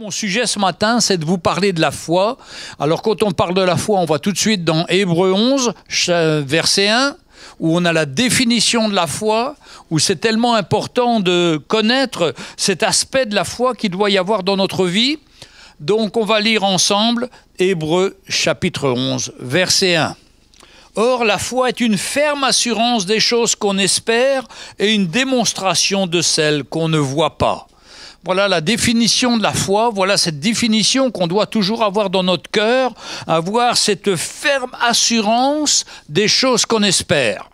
Mon sujet ce matin, c'est de vous parler de la foi. Alors quand on parle de la foi, on va tout de suite dans Hébreux 11, verset 1, où on a la définition de la foi, où c'est tellement important de connaître cet aspect de la foi qu'il doit y avoir dans notre vie. Donc on va lire ensemble Hébreux chapitre 11, verset 1. Or, la foi est une ferme assurance des choses qu'on espère et une démonstration de celles qu'on ne voit pas. Voilà la définition de la foi, voilà cette définition qu'on doit toujours avoir dans notre cœur, avoir cette ferme assurance des choses qu'on espère.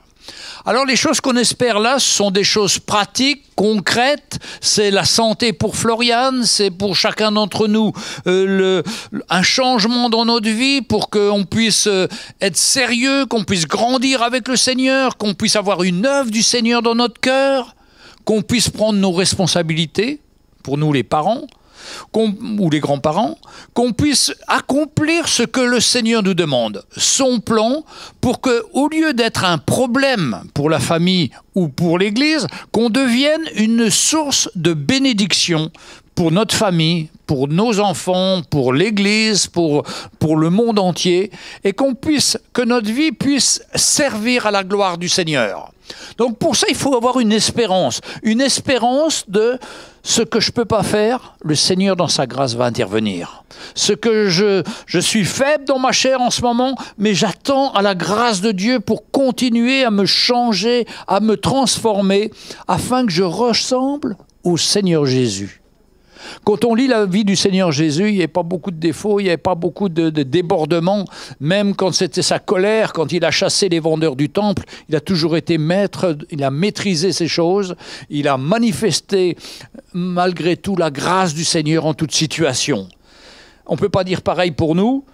Alors les choses qu'on espère là, ce sont des choses pratiques, concrètes, c'est la santé pour Floriane, c'est pour chacun d'entre nous un changement dans notre vie pour qu'on puisse être sérieux, qu'on puisse grandir avec le Seigneur, qu'on puisse avoir une œuvre du Seigneur dans notre cœur, qu'on puisse prendre nos responsabilités, pour nous les parents, ou les grands-parents, qu'on puisse accomplir ce que le Seigneur nous demande, son plan, pour que, au lieu d'être un problème pour la famille ou pour l'Église, qu'on devienne une source de bénédiction pour notre famille, pour nos enfants, pour l'Église, pour le monde entier, et que notre vie puisse servir à la gloire du Seigneur. Donc pour ça, il faut avoir une espérance de ce que je ne peux pas faire, le Seigneur dans sa grâce va intervenir. Ce que je suis faible dans ma chair en ce moment, mais j'attends à la grâce de Dieu pour continuer à me changer, à me transformer, afin que je ressemble au Seigneur Jésus. Quand on lit la vie du Seigneur Jésus, il n'y avait pas beaucoup de défauts, il n'y avait pas beaucoup de débordements. Même quand c'était sa colère, quand il a chassé les vendeurs du temple, il a toujours été maître, il a maîtrisé ces choses, il a manifesté malgré tout la grâce du Seigneur en toute situation. On ne peut pas dire pareil pour nous.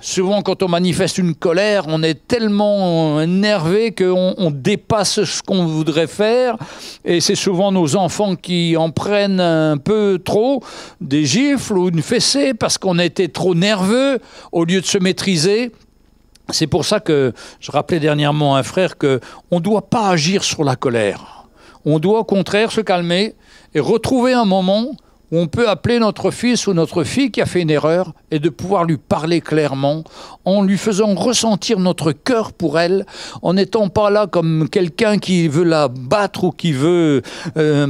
Souvent, quand on manifeste une colère, on est tellement énervé qu'on dépasse ce qu'on voudrait faire. Et c'est souvent nos enfants qui en prennent un peu trop, des gifles ou une fessée, parce qu'on a été trop nerveux au lieu de se maîtriser. C'est pour ça que je rappelais dernièrement à un frère qu'on ne doit pas agir sur la colère. On doit au contraire se calmer et retrouver un moment où on peut appeler notre fils ou notre fille qui a fait une erreur et de pouvoir lui parler clairement en lui faisant ressentir notre cœur pour elle, en n'étant pas là comme quelqu'un qui veut la battre ou qui veut,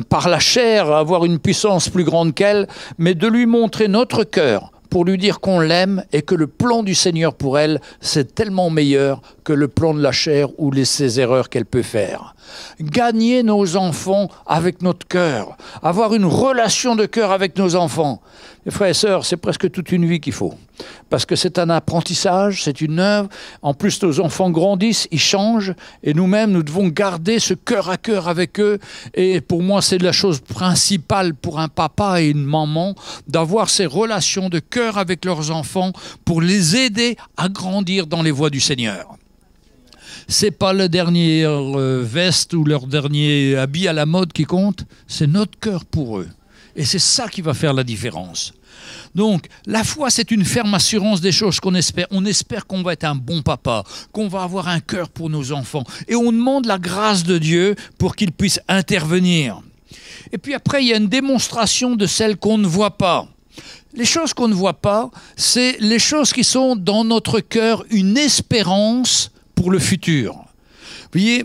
par la chair, avoir une puissance plus grande qu'elle, mais de lui montrer notre cœur pour lui dire qu'on l'aime et que le plan du Seigneur pour elle, c'est tellement meilleur que le plan de la chair ou ses erreurs qu'elle peut faire. Gagner nos enfants avec notre cœur, avoir une relation de cœur avec nos enfants. Mes frères et sœurs, c'est presque toute une vie qu'il faut. Parce que c'est un apprentissage, c'est une œuvre. En plus, nos enfants grandissent, ils changent. Et nous-mêmes, nous devons garder ce cœur à cœur avec eux. Et pour moi, c'est la chose principale pour un papa et une maman, d'avoir ces relations de cœur avec leurs enfants pour les aider à grandir dans les voies du Seigneur. C'est pas le dernier veste ou leur dernier habit à la mode qui compte, c'est notre cœur pour eux. Et c'est ça qui va faire la différence. Donc, la foi, c'est une ferme assurance des choses qu'on espère. On espère qu'on va être un bon papa, qu'on va avoir un cœur pour nos enfants. Et on demande la grâce de Dieu pour qu'il puisse intervenir. Et puis après, il y a une démonstration de celles qu'on ne voit pas. Les choses qu'on ne voit pas, c'est les choses qui sont dans notre cœur, une espérance pour le futur. Vous voyez,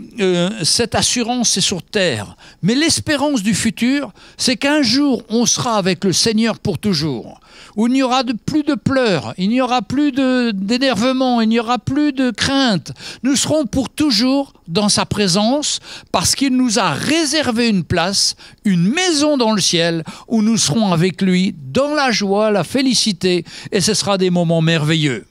cette assurance, c'est sur terre. Mais l'espérance du futur, c'est qu'un jour, on sera avec le Seigneur pour toujours. Où il n'y aura plus de pleurs, il n'y aura plus d'énervement, il n'y aura plus de crainte. Nous serons pour toujours dans sa présence parce qu'il nous a réservé une place, une maison dans le ciel où nous serons avec lui dans la joie, la félicité et ce sera des moments merveilleux.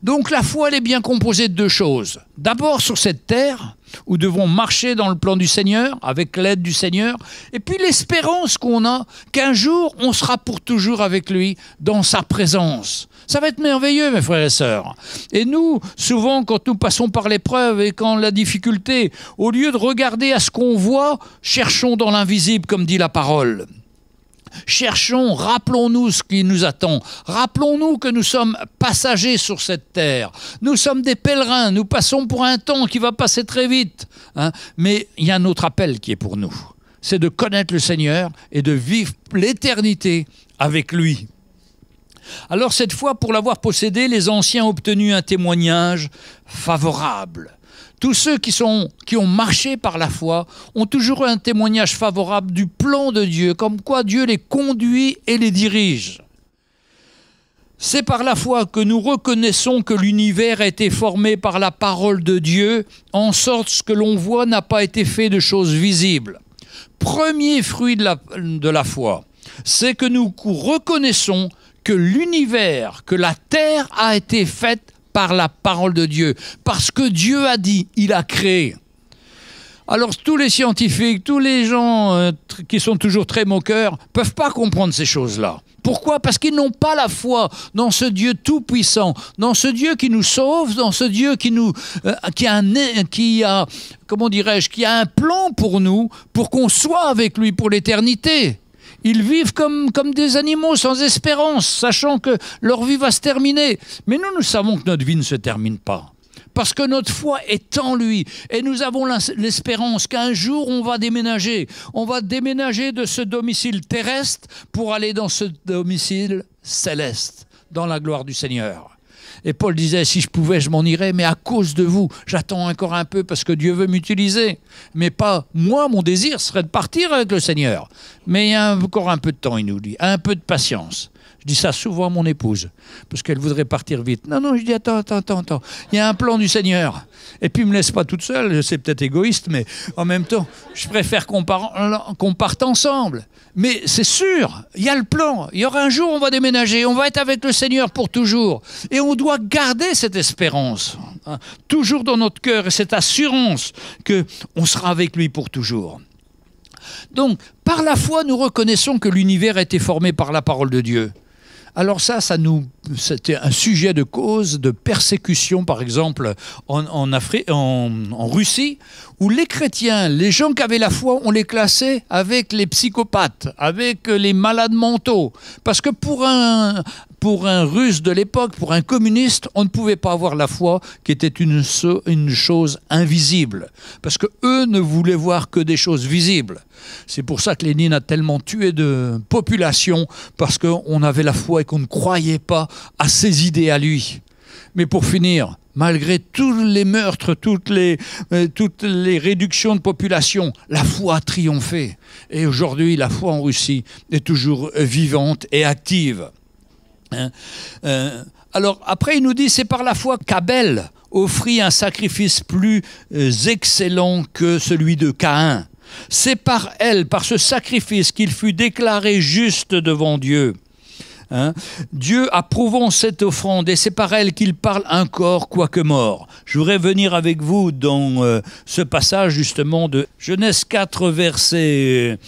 Donc la foi, elle est bien composée de deux choses. D'abord sur cette terre, où nous devons marcher dans le plan du Seigneur, avec l'aide du Seigneur, et puis l'espérance qu'on a qu'un jour, on sera pour toujours avec lui dans sa présence. Ça va être merveilleux, mes frères et sœurs. Et nous, souvent, quand nous passons par l'épreuve et quand la difficulté, au lieu de regarder à ce qu'on voit, cherchons dans l'invisible, comme dit la parole. Cherchons, rappelons-nous ce qui nous attend. Rappelons-nous que nous sommes passagers sur cette terre. Nous sommes des pèlerins, nous passons pour un temps qui va passer très vite. Mais il y a un autre appel qui est pour nous. c'est de connaître le Seigneur et de vivre l'éternité avec lui. Alors cette fois, pour l'avoir possédé, les anciens ont obtenu un témoignage favorable. Tous ceux qui ont marché par la foi ont toujours eu un témoignage favorable du plan de Dieu, comme quoi Dieu les conduit et les dirige. C'est par la foi que nous reconnaissons que l'univers a été formé par la parole de Dieu, en sorte que ce que l'on voit n'a pas été fait de choses visibles. Premier fruit de la foi, c'est que nous reconnaissons que l'univers, que la terre a été faite par la parole de Dieu. Parce que Dieu a dit, il a créé. Alors tous les scientifiques, tous les gens qui sont toujours très moqueurs, ne peuvent pas comprendre ces choses-là. Pourquoi? Parce qu'ils n'ont pas la foi dans ce Dieu tout-puissant, dans ce Dieu qui nous sauve, dans ce Dieu qui a un plan pour nous, pour qu'on soit avec lui pour l'éternité. Ils vivent comme des animaux sans espérance, sachant que leur vie va se terminer. Mais nous savons que notre vie ne se termine pas. Parce que notre foi est en lui. Et nous avons l'espérance qu'un jour, on va déménager. On va déménager de ce domicile terrestre pour aller dans ce domicile céleste, dans la gloire du Seigneur. Et Paul disait, si je pouvais, je m'en irais, mais à cause de vous, j'attends encore un peu parce que Dieu veut m'utiliser. Mais pas moi, mon désir serait de partir avec le Seigneur. Mais il y a encore un peu de temps, il nous dit, un peu de patience. Je dis ça souvent à mon épouse, parce qu'elle voudrait partir vite. Non, je dis attends. Il y a un plan du Seigneur. Et puis, il ne me laisse pas toute seule, c'est peut-être égoïste, mais en même temps, je préfère qu'on parte ensemble. Mais c'est sûr, il y a le plan. Il y aura un jour, on va déménager, on va être avec le Seigneur pour toujours. Et on doit garder cette espérance, hein, toujours dans notre cœur, et cette assurance qu'on sera avec lui pour toujours. Donc, par la foi, nous reconnaissons que l'univers a été formé par la parole de Dieu. Alors c'était un sujet de cause, de persécution, par exemple, en Russie, où les chrétiens, les gens qui avaient la foi, on les classait avec les psychopathes, avec les malades mentaux. Parce que pour un Russe de l'époque, pour un communiste, on ne pouvait pas avoir la foi qui était une chose invisible. Parce qu'eux ne voulaient voir que des choses visibles. C'est pour ça que Lénine a tellement tué de population, parce qu'on avait la foi et qu'on ne croyait pas à ses idées à lui. Mais pour finir, malgré tous les meurtres, toutes les réductions de population, la foi a triomphé. Et aujourd'hui, la foi en Russie est toujours vivante et active. Alors après il nous dit c'est par la foi qu'Abel offrit un sacrifice plus excellent que celui de Caïn. C'est par ce sacrifice qu'il fut déclaré juste devant Dieu. Dieu approuvant cette offrande, et c'est par elle qu'il parle encore quoique mort. Je voudrais venir avec vous dans ce passage justement de Genèse 4 verset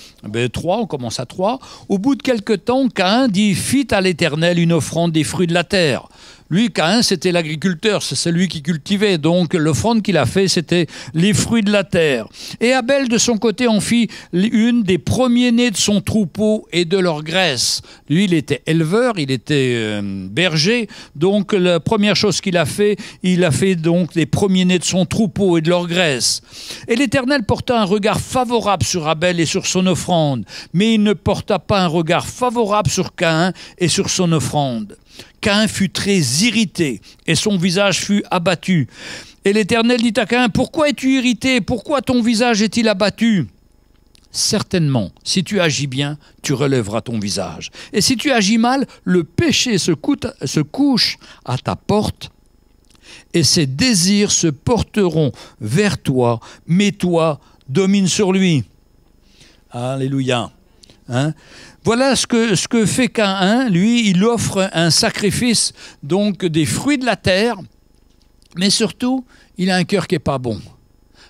3, on commence à 3. Au bout de quelque temps, Caïn dit, fit à l'Éternel une offrande des fruits de la terre. Lui, Caïn, c'était l'agriculteur, c'est celui qui cultivait. Donc, l'offrande qu'il a fait, c'était les fruits de la terre. Et Abel, de son côté, en fit une des premiers-nés de son troupeau et de leur graisse. Lui, il était éleveur, il était berger. Donc, la première chose qu'il a fait, il a fait donc des premiers-nés de son troupeau et de leur graisse. Et l'Éternel porta un regard favorable sur Abel et sur son offrande. Mais il ne porta pas un regard favorable sur Caïn et sur son offrande. Caïn fut très irrité et son visage fut abattu. Et l'Éternel dit à Caïn, « Pourquoi es-tu irrité? Pourquoi ton visage est-il abattu? Certainement, si tu agis bien, tu relèveras ton visage. Et si tu agis mal, le péché se couche à ta porte et ses désirs se porteront vers toi, mais toi, domine sur lui. » Alléluia. Voilà ce que fait Caïn. Lui, il offre un sacrifice, donc des fruits de la terre, mais surtout, il a un cœur qui n'est pas bon.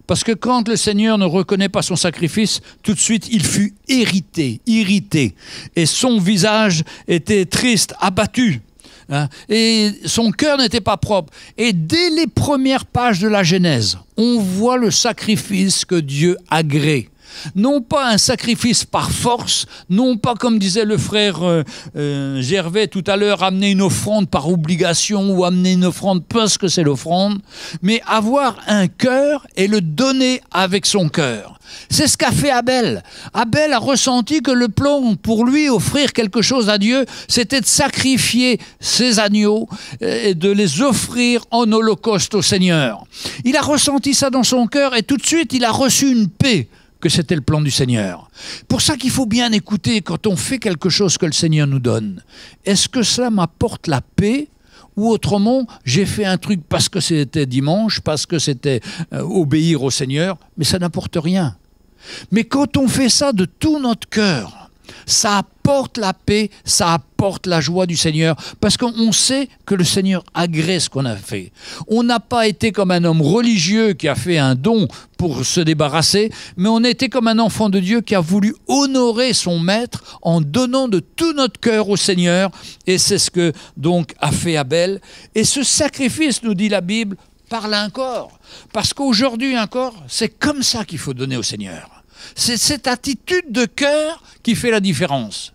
Parce que quand le Seigneur ne reconnaît pas son sacrifice, tout de suite, il fut irrité, et son visage était triste, abattu. Et son cœur n'était pas propre. Et dès les premières pages de la Genèse, on voit le sacrifice que Dieu agrée. Non pas un sacrifice par force, non pas comme disait le frère Gervais tout à l'heure, amener une offrande par obligation ou amener une offrande parce que c'est l'offrande, mais avoir un cœur et le donner avec son cœur. C'est ce qu'a fait Abel. Abel a ressenti que le plan pour lui offrir quelque chose à Dieu, c'était de sacrifier ses agneaux et de les offrir en holocauste au Seigneur. Il a ressenti ça dans son cœur et tout de suite il a reçu une paix, que c'était le plan du Seigneur. Pour ça qu'il faut bien écouter quand on fait quelque chose que le Seigneur nous donne. Est-ce que cela m'apporte la paix? Ou autrement, j'ai fait un truc parce que c'était dimanche, parce que c'était obéir au Seigneur, mais ça n'apporte rien. Mais quand on fait ça de tout notre cœur, ça apporte la paix, ça apporte la joie du Seigneur, parce qu'on sait que le Seigneur agrée ce qu'on a fait. On n'a pas été comme un homme religieux qui a fait un don pour se débarrasser, mais on a été comme un enfant de Dieu qui a voulu honorer son maître en donnant de tout notre cœur au Seigneur, et c'est ce que donc a fait Abel. Et ce sacrifice, nous dit la Bible, parle encore, parce qu'aujourd'hui encore, c'est comme ça qu'il faut donner au Seigneur. C'est cette attitude de cœur qui fait la différence.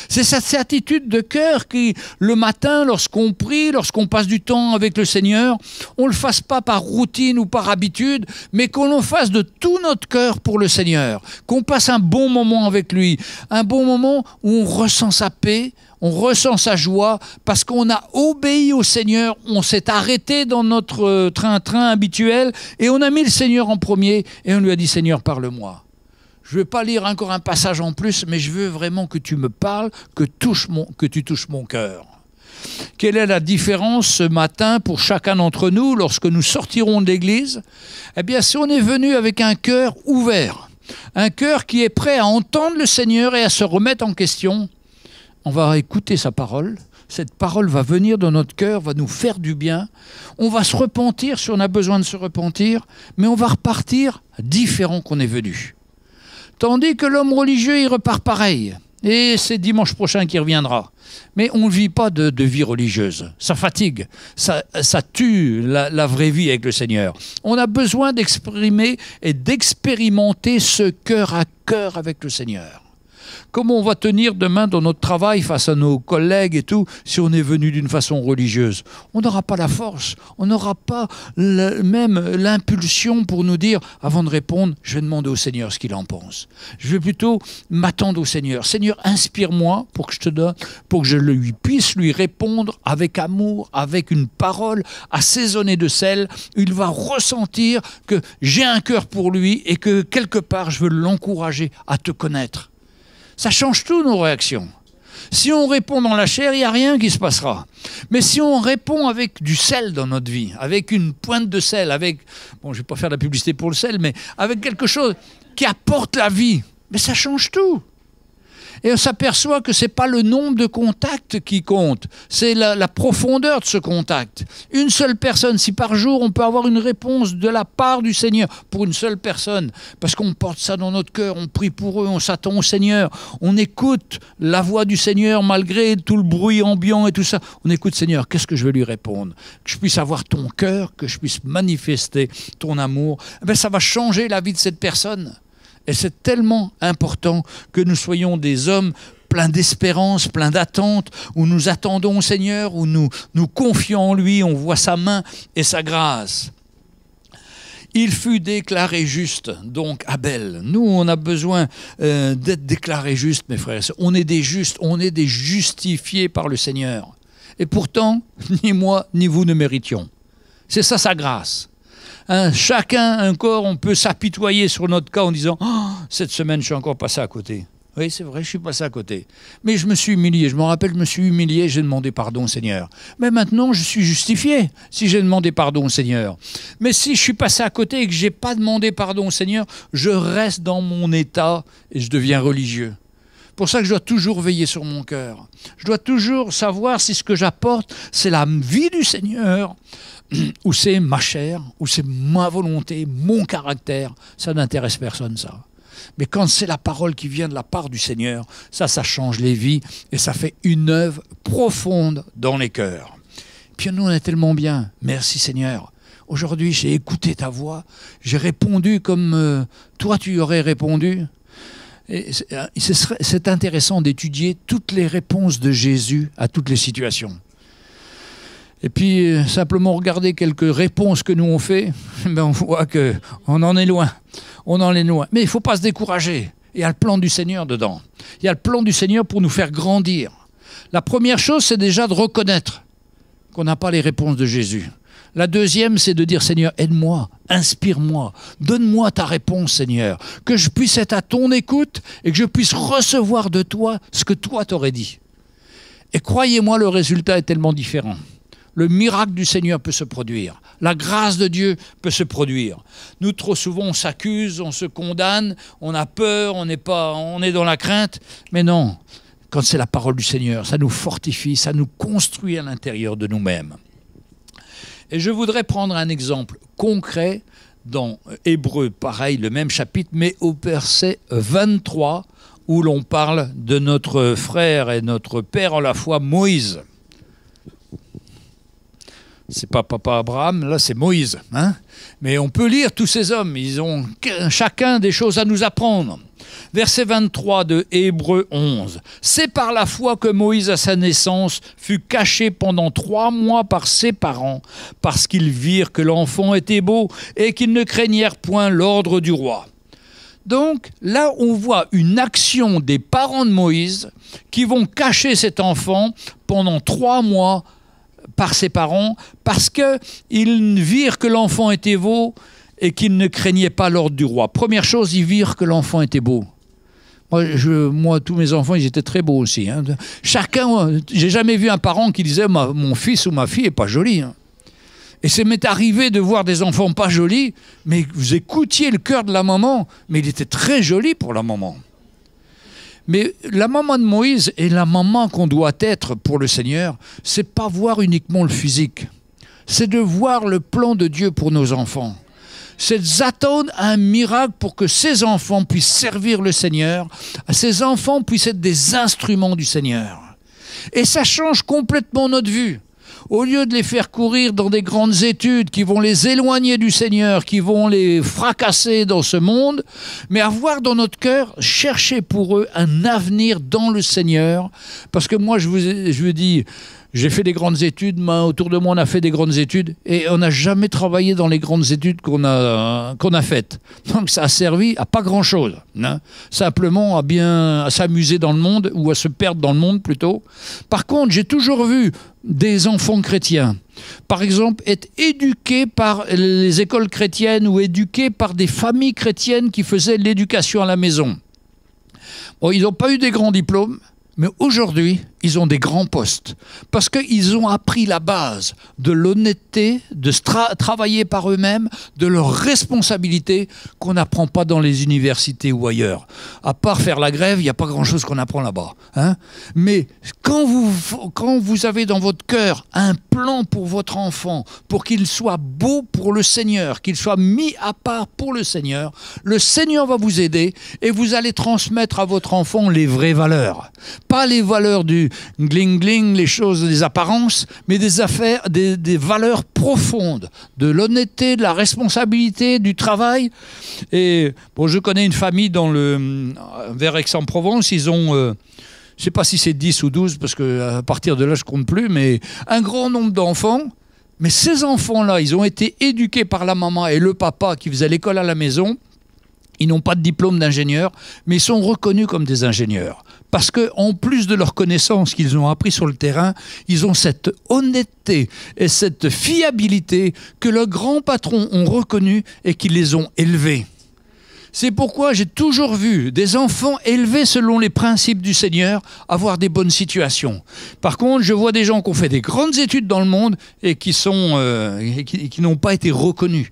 C'est cette attitude de cœur qui, le matin, lorsqu'on prie, lorsqu'on passe du temps avec le Seigneur, on ne le fasse pas par routine ou par habitude, mais qu'on le fasse de tout notre cœur pour le Seigneur, qu'on passe un bon moment avec lui, un bon moment où on ressent sa paix, on ressent sa joie, parce qu'on a obéi au Seigneur, on s'est arrêté dans notre train-train habituel, et on a mis le Seigneur en premier, et on lui a dit « Seigneur, parle-moi ». Je ne vais pas lire encore un passage en plus, mais je veux vraiment que tu me parles, que tu touches mon cœur. Quelle est la différence ce matin pour chacun d'entre nous lorsque nous sortirons de l'église? Eh bien, si on est venu avec un cœur ouvert, un cœur qui est prêt à entendre le Seigneur et à se remettre en question, on va écouter sa parole. Cette parole va venir dans notre cœur, va nous faire du bien. On va se repentir si on a besoin de se repentir, mais on va repartir différent qu'on est venu. Tandis que l'homme religieux, il repart pareil. Et c'est dimanche prochain qu'il reviendra. Mais on ne vit pas de vie religieuse. Ça fatigue. Ça tue la vraie vie avec le Seigneur. On a besoin d'exprimer et d'expérimenter ce cœur à cœur avec le Seigneur. Comment on va tenir demain dans notre travail face à nos collègues et tout si on est venu d'une façon religieuse? On n'aura pas la force, on n'aura pas même l'impulsion pour nous dire, avant de répondre, je vais demander au Seigneur ce qu'il en pense. Je vais plutôt m'attendre au Seigneur. Seigneur, inspire-moi pour que je te donne, pour que je puisse lui répondre avec amour, avec une parole assaisonnée de sel. Il va ressentir que j'ai un cœur pour lui et que quelque part je veux l'encourager à te connaître. Ça change tout nos réactions. Si on répond dans la chair, il n'y a rien qui se passera. Mais si on répond avec du sel dans notre vie, avec une pointe de sel, avec, bon, je ne vais pas faire de la publicité pour le sel, mais avec quelque chose qui apporte la vie, mais ça change tout. Et on s'aperçoit que ce n'est pas le nombre de contacts qui compte, c'est la profondeur de ce contact. Une seule personne, si par jour on peut avoir une réponse de la part du Seigneur pour une seule personne, parce qu'on porte ça dans notre cœur, on prie pour eux, on s'attend au Seigneur, on écoute la voix du Seigneur malgré tout le bruit ambiant et tout ça. On écoute, Seigneur, qu'est-ce que je vais lui répondre? Que je puisse avoir ton cœur, que je puisse manifester ton amour. Eh bien, ça va changer la vie de cette personne. Et c'est tellement important que nous soyons des hommes pleins d'espérance, pleins d'attente, où nous attendons au Seigneur, où nous confions en lui, on voit sa main et sa grâce. Il fut déclaré juste, donc Abel. Nous, on a besoin d'être déclarés justes, mes frères. On est des justes, on est des justifiés par le Seigneur. Et pourtant, ni moi, ni vous ne méritions. C'est ça sa grâce. Chacun encore, on peut s'apitoyer sur notre cas en disant oh, « cette semaine, je suis encore passé à côté ». Oui, c'est vrai, je suis passé à côté. Mais je me suis humilié, je me rappelle, je me suis humilié, j'ai demandé pardon au Seigneur. Mais maintenant, je suis justifié si j'ai demandé pardon au Seigneur. Mais si je suis passé à côté et que je n'ai pas demandé pardon au Seigneur, je reste dans mon état et je deviens religieux. Pour ça que je dois toujours veiller sur mon cœur. Je dois toujours savoir si ce que j'apporte, c'est la vie du Seigneur, ou c'est ma chair, ou c'est ma volonté, mon caractère. Ça n'intéresse personne, ça. Mais quand c'est la parole qui vient de la part du Seigneur, ça change les vies et ça fait une œuvre profonde dans les cœurs. Puis nous, on est tellement bien. Merci Seigneur. Aujourd'hui, j'ai écouté ta voix, j'ai répondu comme toi tu aurais répondu. C'est intéressant d'étudier toutes les réponses de Jésus à toutes les situations. Et puis, simplement regarder quelques réponses que nous on fait, ben on voit qu'on en est loin. On en est loin. Mais il ne faut pas se décourager. Il y a le plan du Seigneur dedans. Il y a le plan du Seigneur pour nous faire grandir. La première chose, c'est déjà de reconnaître qu'on n'a pas les réponses de Jésus. La deuxième, c'est de dire, Seigneur, aide-moi, inspire-moi, donne-moi ta réponse, Seigneur, que je puisse être à ton écoute et que je puisse recevoir de toi ce que toi t'aurais dit. Et croyez-moi, le résultat est tellement différent. Le miracle du Seigneur peut se produire. La grâce de Dieu peut se produire. Nous, trop souvent, on s'accuse, on se condamne, on a peur, on est dans la crainte. Mais non, quand c'est la parole du Seigneur, ça nous fortifie, ça nous construit à l'intérieur de nous-mêmes. Et je voudrais prendre un exemple concret dans Hébreux, pareil, le même chapitre, mais au verset 23, où l'on parle de notre frère et notre père en la foi, Moïse. C'est pas papa Abraham, là c'est Moïse. Hein? Mais on peut lire tous ces hommes, ils ont chacun des choses à nous apprendre. Verset 23 de Hébreux 11. « C'est par la foi que Moïse, à sa naissance, fut caché pendant 3 mois par ses parents, parce qu'ils virent que l'enfant était beau et qu'ils ne craignèrent point l'ordre du roi. » Donc, là, on voit une action des parents de Moïse qui vont cacher cet enfant pendant 3 mois par ses parents, parce qu'ils virent que l'enfant était beau et qu'ils ne craignaient pas l'ordre du roi. Première chose, ils virent que l'enfant était beau. Moi, tous mes enfants, ils étaient très beaux aussi. Hein. Chacun, j'ai jamais vu un parent qui disait mon fils ou ma fille est pas joli. Hein. Et ça m'est arrivé de voir des enfants pas jolis, mais vous écoutiez le cœur de la maman, mais il était très joli pour la maman. Mais la maman de Moïse et la maman qu'on doit être pour le Seigneur, c'est pas voir uniquement le physique, c'est de voir le plan de Dieu pour nos enfants. C'est d'attendre un miracle pour que ces enfants puissent servir le Seigneur, ces enfants puissent être des instruments du Seigneur. Et ça change complètement notre vue. Au lieu de les faire courir dans des grandes études qui vont les éloigner du Seigneur, qui vont les fracasser dans ce monde, mais avoir dans notre cœur, chercher pour eux un avenir dans le Seigneur. Parce que moi, je vous dis, j'ai fait des grandes études, autour de moi on a fait des grandes études, et on n'a jamais travaillé dans les grandes études qu'on a faites. Donc ça a servi à pas grand-chose, hein. Simplement à s'amuser dans le monde, ou à se perdre dans le monde plutôt. Par contre, j'ai toujours vu des enfants chrétiens, par exemple, être éduqués par les écoles chrétiennes ou éduqués par des familles chrétiennes qui faisaient l'éducation à la maison. Bon, ils n'ont pas eu des grands diplômes, mais aujourd'hui, ils ont des grands postes parce qu'ils ont appris la base de l'honnêteté, de travailler par eux-mêmes, de leur responsabilité qu'on n'apprend pas dans les universités ou ailleurs. À part faire la grève, il n'y a pas grand-chose qu'on apprend là-bas. Hein? Mais quand vous avez dans votre cœur un plan pour votre enfant, pour qu'il soit beau pour le Seigneur, qu'il soit mis à part pour le Seigneur va vous aider et vous allez transmettre à votre enfant les vraies valeurs. Pas les valeurs du gling-gling, les choses, des apparences, mais des valeurs profondes, de l'honnêteté, de la responsabilité, du travail. Et bon, je connais une famille vers Aix-en-Provence, ils ont, je ne sais pas si c'est 10 ou 12, parce qu'à partir de là, je ne compte plus, mais un grand nombre d'enfants. Mais ces enfants-là, ils ont été éduqués par la maman et le papa qui faisait l'école à la maison. Ils n'ont pas de diplôme d'ingénieur, mais ils sont reconnus comme des ingénieurs. Parce qu'en plus de leurs connaissances qu'ils ont appris sur le terrain, ils ont cette honnêteté et cette fiabilité que leurs grands patrons ont reconnus et qui les ont élevés. C'est pourquoi j'ai toujours vu des enfants élevés selon les principes du Seigneur avoir des bonnes situations. Par contre, je vois des gens qui ont fait des grandes études dans le monde et qui n'ont pas été reconnus.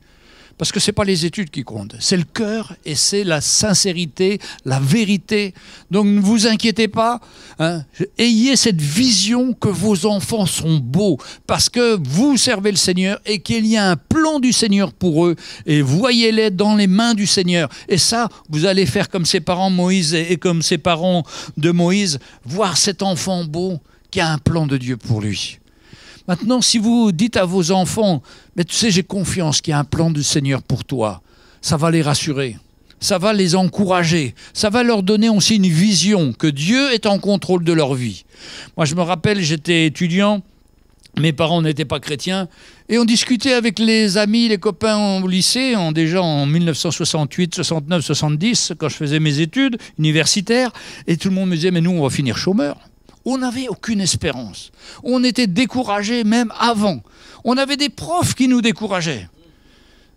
Parce que ce n'est pas les études qui comptent, c'est le cœur et c'est la sincérité, la vérité. Donc ne vous inquiétez pas, hein, ayez cette vision que vos enfants sont beaux parce que vous servez le Seigneur et qu'il y a un plan du Seigneur pour eux et voyez-les dans les mains du Seigneur. Et ça, vous allez faire comme ses parents Moïse et comme ses parents de Moïse, voir cet enfant beau qui a un plan de Dieu pour lui. Maintenant, si vous dites à vos enfants, mais tu sais, j'ai confiance qu'il y a un plan du Seigneur pour toi, ça va les rassurer, ça va les encourager, ça va leur donner aussi une vision que Dieu est en contrôle de leur vie. Moi, je me rappelle, j'étais étudiant, mes parents n'étaient pas chrétiens, et on discutait avec les amis, les copains au lycée, déjà en 1968, 69, 70, quand je faisais mes études universitaires, et tout le monde me disait, mais nous, on va finir chômeurs. On n'avait aucune espérance. On était découragés même avant. On avait des profs qui nous décourageaient.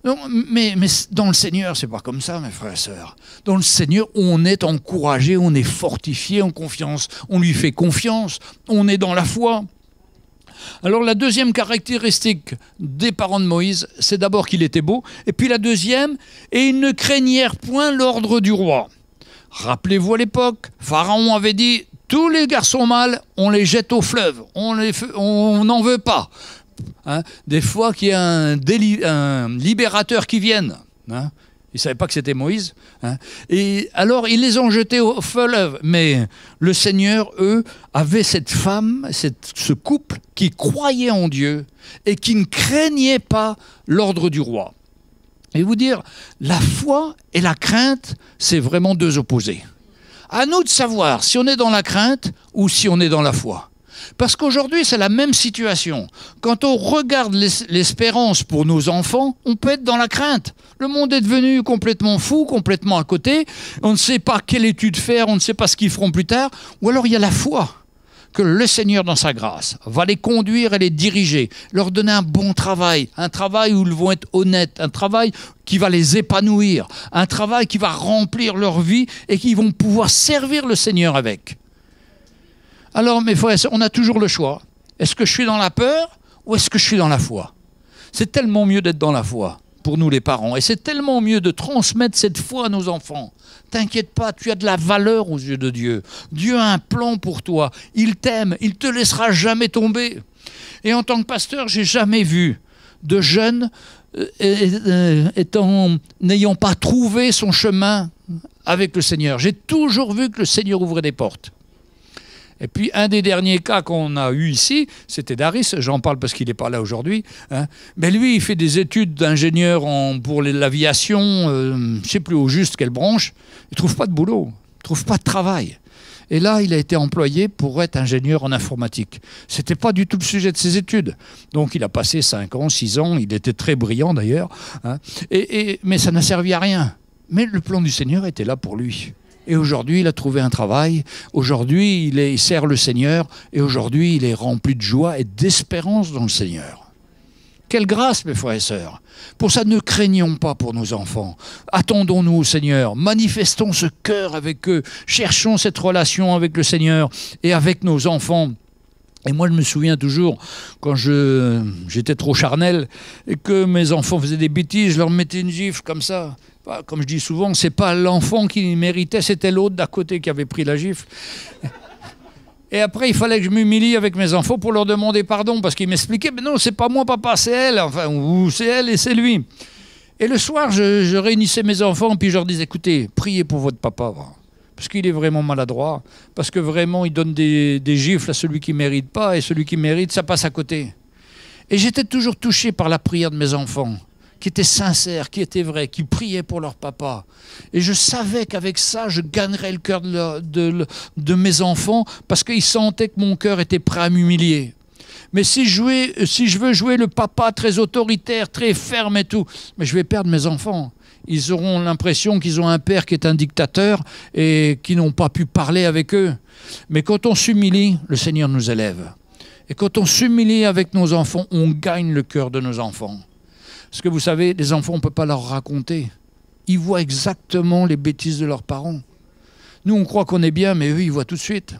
Non, mais dans le Seigneur, c'est pas comme ça, mes frères et sœurs. Dans le Seigneur, on est encouragé, on est fortifié en confiance. On lui fait confiance, on est dans la foi. Alors la deuxième caractéristique des parents de Moïse, c'est d'abord qu'il était beau. Et puis la deuxième, et ils ne craignèrent point l'ordre du roi. Rappelez-vous à l'époque, Pharaon avait dit, tous les garçons mâles, on les jette au fleuve, on n'en veut pas. Hein, des fois qu'il y a un libérateur qui vienne. Hein, ils ne savaient pas que c'était Moïse. Hein, et alors, ils les ont jetés au fleuve. Mais le Seigneur, eux, avait cette femme, ce couple qui croyait en Dieu et qui ne craignait pas l'ordre du roi. Et vous dire, la foi et la crainte, c'est vraiment deux opposés. À nous de savoir si on est dans la crainte ou si on est dans la foi. Parce qu'aujourd'hui, c'est la même situation. Quand on regarde l'espérance pour nos enfants, on peut être dans la crainte. Le monde est devenu complètement fou, complètement à côté. On ne sait pas quelle étude faire, on ne sait pas ce qu'ils feront plus tard. Ou alors il y a la foi, que le Seigneur, dans sa grâce, va les conduire et les diriger, leur donner un bon travail, un travail où ils vont être honnêtes, un travail qui va les épanouir, un travail qui va remplir leur vie et qui vont pouvoir servir le Seigneur avec. Alors, mes frères, on a toujours le choix. Est-ce que je suis dans la peur ou est-ce que je suis dans la foi? C'est tellement mieux d'être dans la foi pour nous les parents. Et c'est tellement mieux de transmettre cette foi à nos enfants. T'inquiète pas, tu as de la valeur aux yeux de Dieu. Dieu a un plan pour toi. Il t'aime, il ne te laissera jamais tomber. Et en tant que pasteur, j'ai jamais vu de jeune n'ayant pas trouvé son chemin avec le Seigneur. J'ai toujours vu que le Seigneur ouvrait des portes. Et puis, un des derniers cas qu'on a eu ici, c'était Daris, j'en parle parce qu'il n'est pas là aujourd'hui. Hein. Mais lui, il fait des études d'ingénieur pour l'aviation, je ne sais plus au juste quelle branche. Il ne trouve pas de boulot, il ne trouve pas de travail. Et là, il a été employé pour être ingénieur en informatique. Ce n'était pas du tout le sujet de ses études. Donc, il a passé 5 ans, 6 ans, il était très brillant d'ailleurs. Hein. Mais ça n'a servi à rien. Mais le plan du Seigneur était là pour lui. Et aujourd'hui, il a trouvé un travail. Aujourd'hui, il sert le Seigneur. Et aujourd'hui, il est rempli de joie et d'espérance dans le Seigneur. Quelle grâce, mes frères et sœurs. Pour ça, ne craignons pas pour nos enfants. Attendons-nous au Seigneur. Manifestons ce cœur avec eux. Cherchons cette relation avec le Seigneur et avec nos enfants. Et moi, je me souviens toujours, quand j'étais trop charnel et que mes enfants faisaient des bêtises, je leur mettais une gifle comme ça. Comme je dis souvent, c'est pas l'enfant qui méritait, c'était l'autre d'à côté qui avait pris la gifle. Et après, il fallait que je m'humilie avec mes enfants pour leur demander pardon, parce qu'ils m'expliquaient, mais non, c'est pas moi, papa, c'est elle, enfin, ou c'est elle et c'est lui. Et le soir, je réunissais mes enfants, puis je leur disais, écoutez, priez pour votre papa, parce qu'il est vraiment maladroit, parce que vraiment, il donne des gifles à celui qui ne mérite pas, et celui qui mérite, ça passe à côté. Et j'étais toujours touché par la prière de mes enfants, qui étaient sincères, qui étaient vrais, qui priaient pour leur papa. Et je savais qu'avec ça, je gagnerais le cœur de mes enfants, parce qu'ils sentaient que mon cœur était prêt à m'humilier. Mais si je veux jouer le papa très autoritaire, très ferme et tout, mais je vais perdre mes enfants. Ils auront l'impression qu'ils ont un père qui est un dictateur et qui n'ont pas pu parler avec eux. Mais quand on s'humilie, le Seigneur nous élève. Et quand on s'humilie avec nos enfants, on gagne le cœur de nos enfants. Parce que vous savez, les enfants, on ne peut pas leur raconter. Ils voient exactement les bêtises de leurs parents. Nous, on croit qu'on est bien, mais eux, ils voient tout de suite.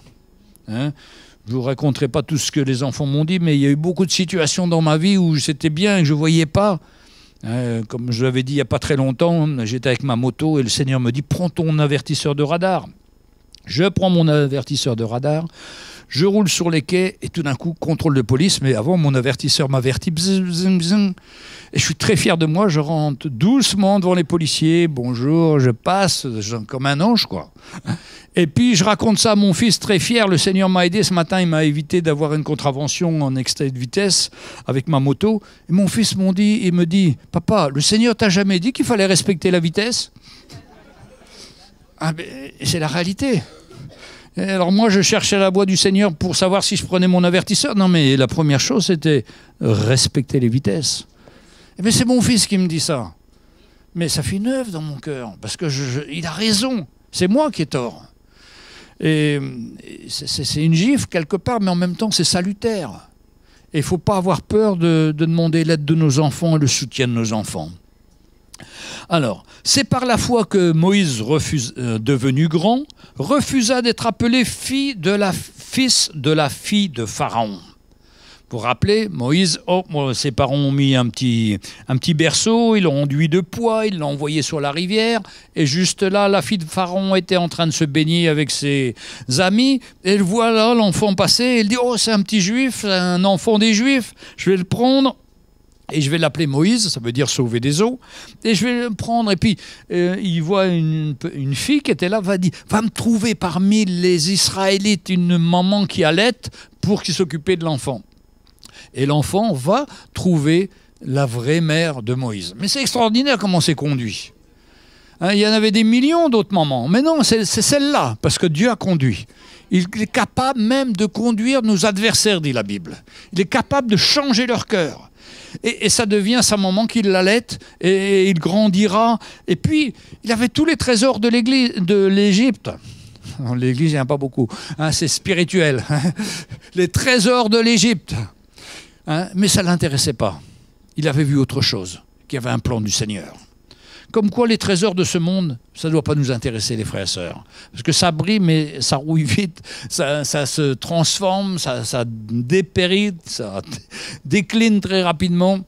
Hein? Je ne vous raconterai pas tout ce que les enfants m'ont dit, mais il y a eu beaucoup de situations dans ma vie où c'était bien et que je ne voyais pas. Comme je l'avais dit il n'y a pas très longtemps, j'étais avec ma moto et le Seigneur me dit « Prends ton avertisseur de radar ». Je prends mon avertisseur de radar, je roule sur les quais et tout d'un coup, contrôle de police. Mais avant, mon avertisseur m'avertit. Et je suis très fier de moi. Je rentre doucement devant les policiers. Bonjour, je passe comme un ange, quoi. Et puis, je raconte ça à mon fils très fier. Le Seigneur m'a aidé ce matin. Il m'a évité d'avoir une contravention en excès de vitesse avec ma moto. Et mon fils me dit, papa, le Seigneur t'a jamais dit qu'il fallait respecter la vitesse? Ah, c'est la réalité. Et alors moi, je cherchais la voix du Seigneur pour savoir si je prenais mon avertisseur. Non, mais la première chose, c'était respecter les vitesses. Et bien, c'est mon fils qui me dit ça. Mais ça fait une œuvre dans mon cœur, parce que il a raison. C'est moi qui ai tort. Et c'est une gifle quelque part, mais en même temps, c'est salutaire. Et il ne faut pas avoir peur de demander l'aide de nos enfants et le soutien de nos enfants. Alors, c'est par la foi que Moïse, devenu grand, refusa d'être appelé fils de la fille de Pharaon. Vous vous rappelez, Moïse, ses parents ont mis un petit berceau, ils l'ont enduit de poids, ils l'ont envoyé sur la rivière, et juste là, la fille de Pharaon était en train de se baigner avec ses amis, et voilà l'enfant passer, et elle dit, oh, c'est un petit juif, un enfant des juifs, je vais le prendre. Et je vais l'appeler Moïse, ça veut dire sauver des eaux. Et je vais le prendre. Et puis, il voit une fille qui était là, va me trouver parmi les Israélites une maman qui allaite pour qu'il s'occupe de l'enfant. Et l'enfant va trouver la vraie mère de Moïse. Mais c'est extraordinaire comment c'est conduit. Hein, il y en avait des millions d'autres mamans. Mais non, c'est celle-là, parce que Dieu a conduit. Il est capable même de conduire nos adversaires, dit la Bible. Il est capable de changer leur cœur. Et ça devient sa maman qui l'allaite et il grandira. Et puis, il avait tous les trésors de l'Égypte. L'Église, il n'y en a pas beaucoup. Hein, c'est spirituel. Les trésors de l'Égypte. Hein, mais ça ne l'intéressait pas. Il avait vu autre chose, qu'il y avait un plan du Seigneur. Comme quoi les trésors de ce monde, ça ne doit pas nous intéresser, les frères et sœurs. Parce que ça brille, mais ça rouille vite, ça se transforme, ça dépérite, ça décline très rapidement.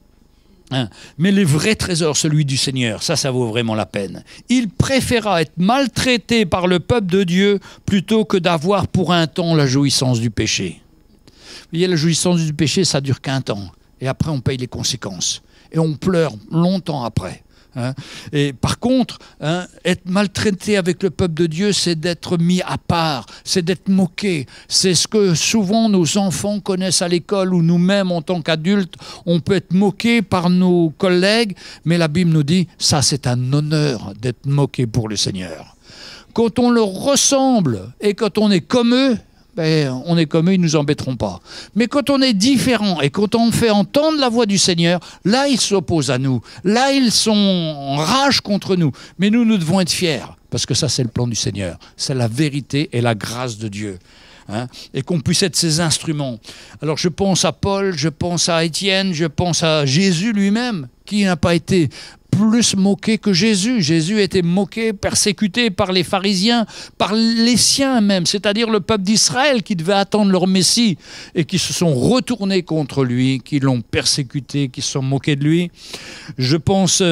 Hein. Mais les vrais trésors, celui du Seigneur, ça vaut vraiment la peine. Il préféra être maltraité par le peuple de Dieu plutôt que d'avoir pour un temps la jouissance du péché. Vous voyez, la jouissance du péché, ça dure qu'un temps. Et après, on paye les conséquences. Et on pleure longtemps après. Hein. Et par contre, hein, être maltraité avec le peuple de Dieu, c'est d'être mis à part, c'est d'être moqué. C'est ce que souvent nos enfants connaissent à l'école ou nous-mêmes en tant qu'adultes, on peut être moqué par nos collègues, mais la Bible nous dit, ça c'est un honneur d'être moqué pour le Seigneur. Quand on leur ressemble et quand on est comme eux, on est comme eux, ils ne nous embêteront pas. Mais quand on est différent et quand on fait entendre la voix du Seigneur, là, ils s'opposent à nous. Là, ils sont en rage contre nous. Mais nous devons être fiers, parce que ça, c'est le plan du Seigneur. C'est la vérité et la grâce de Dieu. Hein, et qu'on puisse être ses instruments. Alors, je pense à Paul, je pense à Étienne, je pense à Jésus lui-même, qui n'a pas été plus moqué que Jésus. Jésus était moqué, persécuté par les pharisiens, par les siens même, c'est-à-dire le peuple d'Israël qui devait attendre leur Messie et qui se sont retournés contre lui, qui l'ont persécuté, qui se sont moqués de lui. Je pense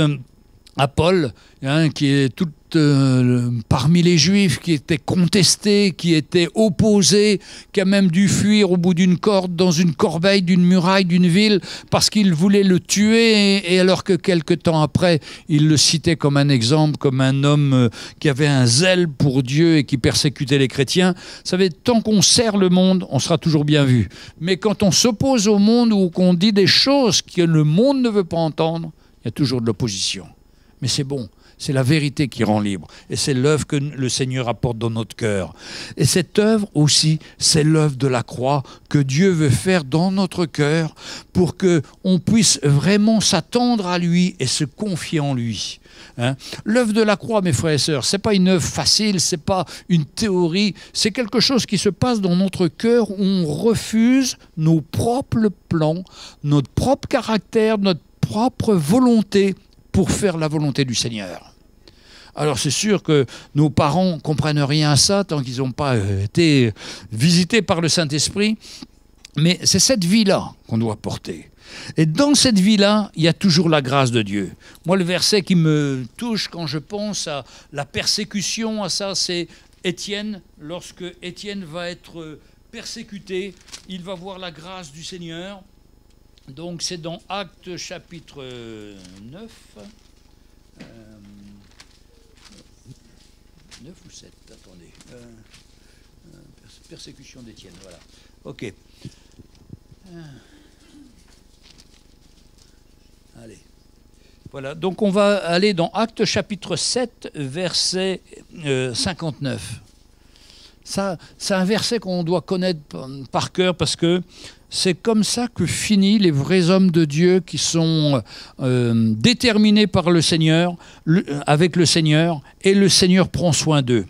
à Paul, hein, qui est tout parmi les Juifs, qui était contesté, qui était opposé, qui a même dû fuir au bout d'une corde, dans une corbeille d'une muraille d'une ville, parce qu'il voulait le tuer, et alors que quelque temps après, il le citait comme un exemple, comme un homme qui avait un zèle pour Dieu et qui persécutait les chrétiens. Vous savez, tant qu'on sert le monde, on sera toujours bien vu. Mais quand on s'oppose au monde ou qu'on dit des choses que le monde ne veut pas entendre, il y a toujours de l'opposition. Mais c'est bon. C'est la vérité qui rend libre. Et c'est l'œuvre que le Seigneur apporte dans notre cœur. Et cette œuvre aussi, c'est l'œuvre de la croix que Dieu veut faire dans notre cœur pour qu'on puisse vraiment s'attendre à lui et se confier en lui. Hein? L'œuvre de la croix, mes frères et sœurs, ce n'est pas une œuvre facile, ce n'est pas une théorie, c'est quelque chose qui se passe dans notre cœur où on refuse nos propres plans, notre propre caractère, notre propre volonté pour faire la volonté du Seigneur. Alors c'est sûr que nos parents ne comprennent rien à ça tant qu'ils n'ont pas été visités par le Saint-Esprit, mais c'est cette vie-là qu'on doit porter. Et dans cette vie-là, il y a toujours la grâce de Dieu. Moi, le verset qui me touche quand je pense à la persécution, à ça, c'est « Étienne, lorsque Étienne va être persécuté, il va voir la grâce du Seigneur. Donc c'est dans Actes chapitre 9, 9 ou 7, attendez, persécution d'Étienne, voilà. Ok. Allez. Voilà, donc on va aller dans Actes chapitre 7, verset 59. Ça, c'est un verset qu'on doit connaître par cœur parce que c'est comme ça que finissent les vrais hommes de Dieu qui sont déterminés par le Seigneur, avec le Seigneur, et le Seigneur prend soin d'eux.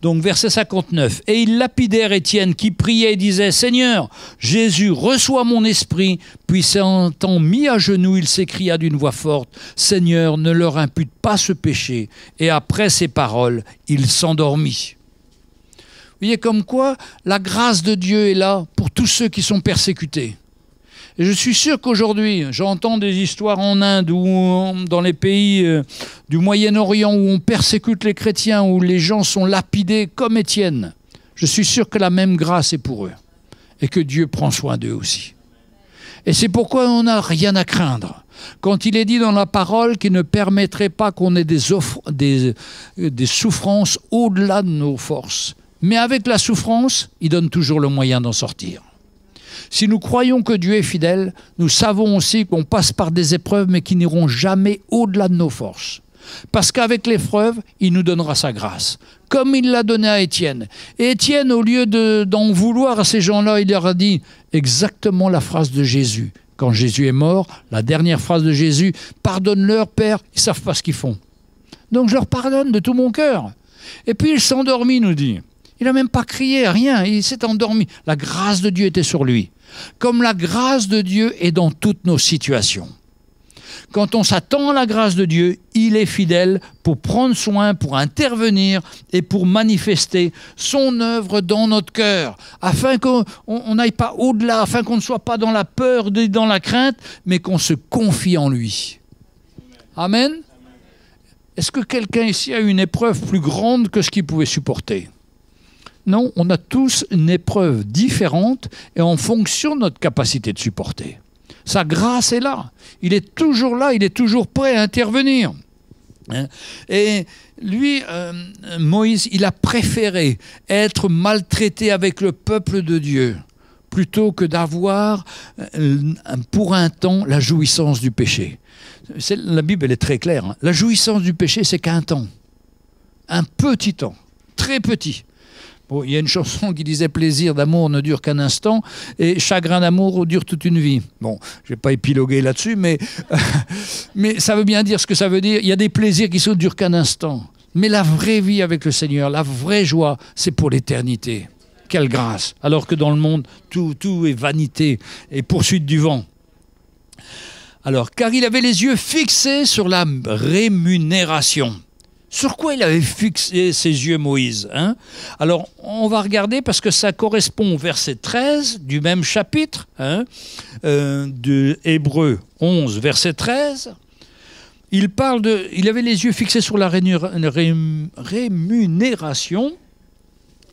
Donc verset 59, « Et ils lapidèrent Étienne qui priait et disait, « Seigneur, Jésus, reçois mon esprit. » Puis s'étant mis à genoux, il s'écria d'une voix forte, « Seigneur, ne leur impute pas ce péché. » Et après ces paroles, il s'endormit. Vous voyez comme quoi la grâce de Dieu est là pour tous ceux qui sont persécutés. Et je suis sûr qu'aujourd'hui, j'entends des histoires en Inde ou dans les pays du Moyen-Orient où on persécute les chrétiens, où les gens sont lapidés comme Étienne. Je suis sûr que la même grâce est pour eux et que Dieu prend soin d'eux aussi. Et c'est pourquoi on n'a rien à craindre. Quand il est dit dans la parole qu'il ne permettrait pas qu'on ait des souffrances au-delà de nos forces. Mais avec la souffrance, il donne toujours le moyen d'en sortir. Si nous croyons que Dieu est fidèle, nous savons aussi qu'on passe par des épreuves, mais qui n'iront jamais au-delà de nos forces. Parce qu'avec l'épreuve, il nous donnera sa grâce, comme il l'a donné à Étienne. Et Étienne, au lieu d'en vouloir à ces gens-là, il leur a dit exactement la phrase de Jésus. Quand Jésus est mort, la dernière phrase de Jésus, « Pardonne-leur, Père, ils ne savent pas ce qu'ils font. » Donc je leur pardonne de tout mon cœur. Et puis il s'endormit, nous dit. Il n'a même pas crié, rien, il s'est endormi. La grâce de Dieu était sur lui. Comme la grâce de Dieu est dans toutes nos situations. Quand on s'attend à la grâce de Dieu, il est fidèle pour prendre soin, pour intervenir et pour manifester son œuvre dans notre cœur, afin qu'on n'aille pas au-delà, afin qu'on ne soit pas dans la peur, dans la crainte, mais qu'on se confie en lui. Amen. Est-ce que quelqu'un ici a une épreuve plus grande que ce qu'il pouvait supporter ? Non, on a tous une épreuve différente et en fonction de notre capacité de supporter. Sa grâce est là. Il est toujours là, il est toujours prêt à intervenir. Et lui, Moïse, il a préféré être maltraité avec le peuple de Dieu plutôt que d'avoir pour un temps la jouissance du péché. La Bible, elle est très claire. La jouissance du péché, c'est qu'un temps. Un petit temps. Très petit. Bon, il y a une chanson qui disait « Plaisir d'amour ne dure qu'un instant et chagrin d'amour dure toute une vie ». Bon, je ne vais pas épiloguer là-dessus, mais ça veut bien dire ce que ça veut dire. Il y a des plaisirs qui ne durent qu'un instant. Mais la vraie vie avec le Seigneur, la vraie joie, c'est pour l'éternité. Quelle grâce! Alors que dans le monde, tout est vanité et poursuite du vent. Alors, car il avait les yeux fixés sur la rémunération. Sur quoi il avait fixé ses yeux, Moïse, hein? Alors, on va regarder parce que ça correspond au verset 13 du même chapitre, hein, de Hébreux 11, verset 13. Il avait les yeux fixés sur la rémunération.